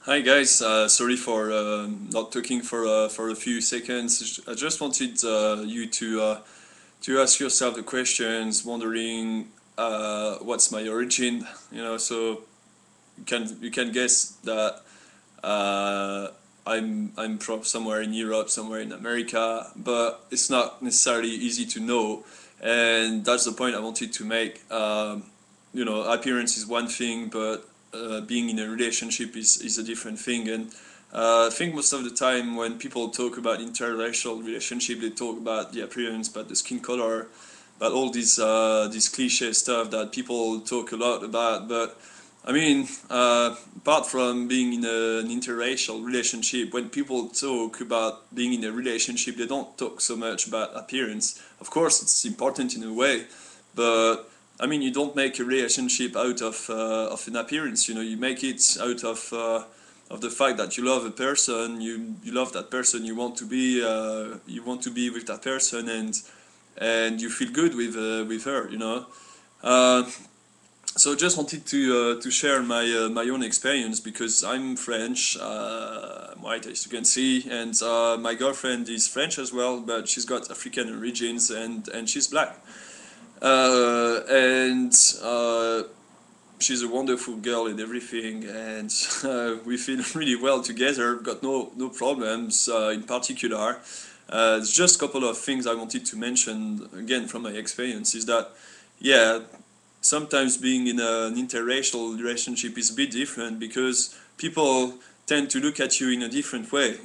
Hi guys, sorry for not talking for a few seconds. I just wanted you to ask yourself the questions, wondering what's my origin. So you can guess that uh, I'm from somewhere in Europe, somewhere in America, but it's not necessarily easy to know, and that's the point I wanted to make. Appearance is one thing, but being in a relationship is a different thing. And I think most of the time when people talk about interracial relationship, they talk about the appearance, about the skin color, about all this cliche stuff that people talk a lot about. But I mean, apart from being in an interracial relationship, when people talk about being in a relationship, they don't talk so much about appearance. Of course, it's important in a way, but I mean, you don't make a relationship out of an appearance. You make it out of the fact that you love a person, you love that person, you want to be with that person, and you feel good with her. Uh, so just wanted to share my own experience because I'm French, I'm white as you can see, and my girlfriend is French as well, but she's got African origins and she's black. And she's a wonderful girl and everything, and we feel really well together. Got no problems in particular. It's just a couple of things I wanted to mention again from my experience. Is that yeah, sometimes being in an interracial relationship is a bit different because people tend to look at you in a different way.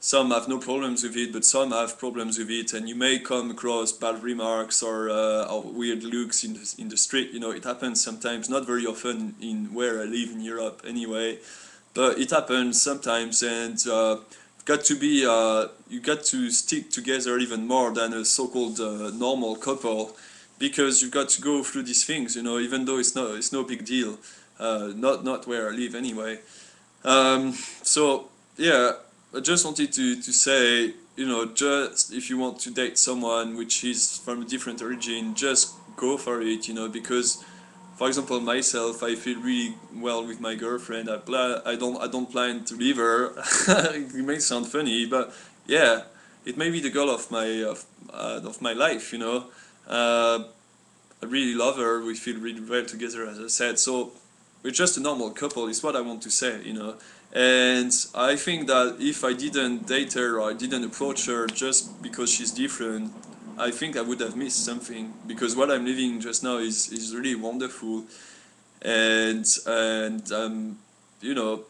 Some have no problems with it, but some have problems with it, and you may come across bad remarks or weird looks in the street. It happens sometimes, not very often in where I live in Europe anyway, but it happens sometimes, and you got to stick together even more than a so-called normal couple, because you've got to go through these things, even though it's no big deal. Not where I live anyway. So yeah, I just wanted to say, just if you want to date someone which is from a different origin, just go for it, because for example, myself, I feel really well with my girlfriend. I don't plan to leave her. It may sound funny, but yeah, it may be the girl of my life. Uh, I really love her. We feel really well together, as I said. So we're just a normal couple. Is what I want to say. And I think that if I didn't date her or I didn't approach her just because she's different, I think I would have missed something, because what I'm living just now is really wonderful. And you know,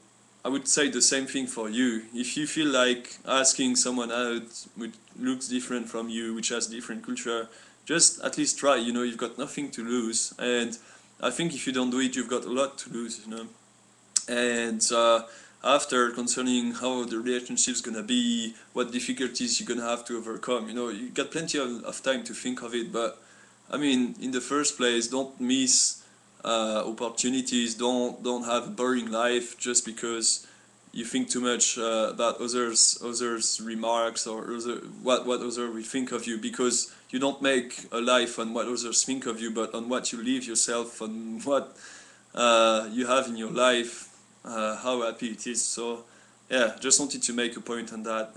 I would say the same thing for you. If you feel like asking someone out which looks different from you, which has different culture, just at least try. You've got nothing to lose, and I think if you don't do it, you've got a lot to lose. And after, concerning how the relationship's gonna be, what difficulties you're gonna have to overcome, you got plenty of time to think of it. But I mean, in the first place, don't miss opportunities. Don't have a boring life just because you think too much about others remarks, or what others will think of you, because you don't make a life on what others think of you, but on what you live yourself, on what you have in your life, how happy it is. So yeah, just wanted to make a point on that.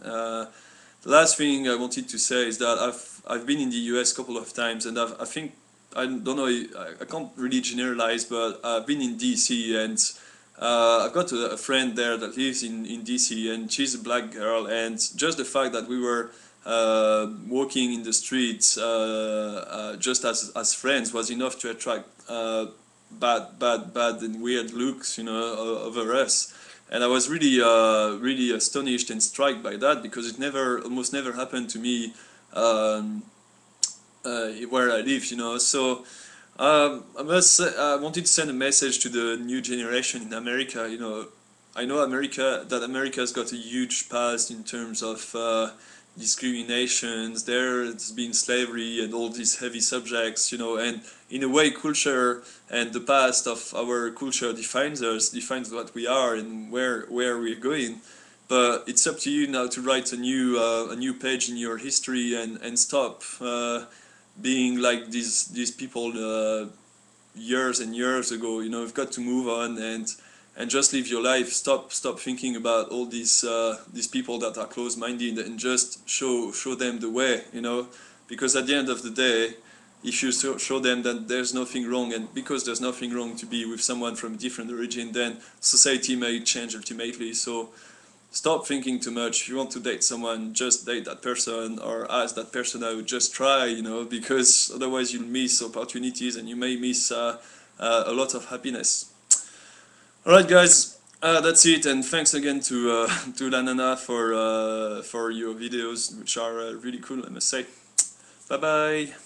The last thing I wanted to say is that I've been in the US a couple of times, and I think, I don't know, I can't really generalize, but I've been in DC, and I've got a friend there that lives in DC, and she's a black girl, and just the fact that we were walking in the streets just as friends was enough to attract bad and weird looks, over us. And I was really astonished and struck by that, because it almost never happened to me um, where I live. So I wanted to send a message to the new generation in America. I know America's got a huge past in terms of discriminations. There's been slavery and all these heavy subjects, and in a way, culture and the past of our culture defines us, defines what we are and where we're going. But it's up to you now to write a new page in your history, and stop being like these people years and years ago. We've got to move on, and and just live your life. Stop thinking about all these people that are closed-minded, and just show them the way, you know, because at the end of the day, if you show them that there's nothing wrong, and because there's nothing wrong to be with someone from a different origin, then society may change ultimately. So stop thinking too much. If you want to date someone, just date that person or ask that person out. Just try, you know, because otherwise you'll miss opportunities and you may miss a lot of happiness. Alright guys, that's it, and thanks again to to Lanana for your videos, which are really cool, I must say. Bye bye!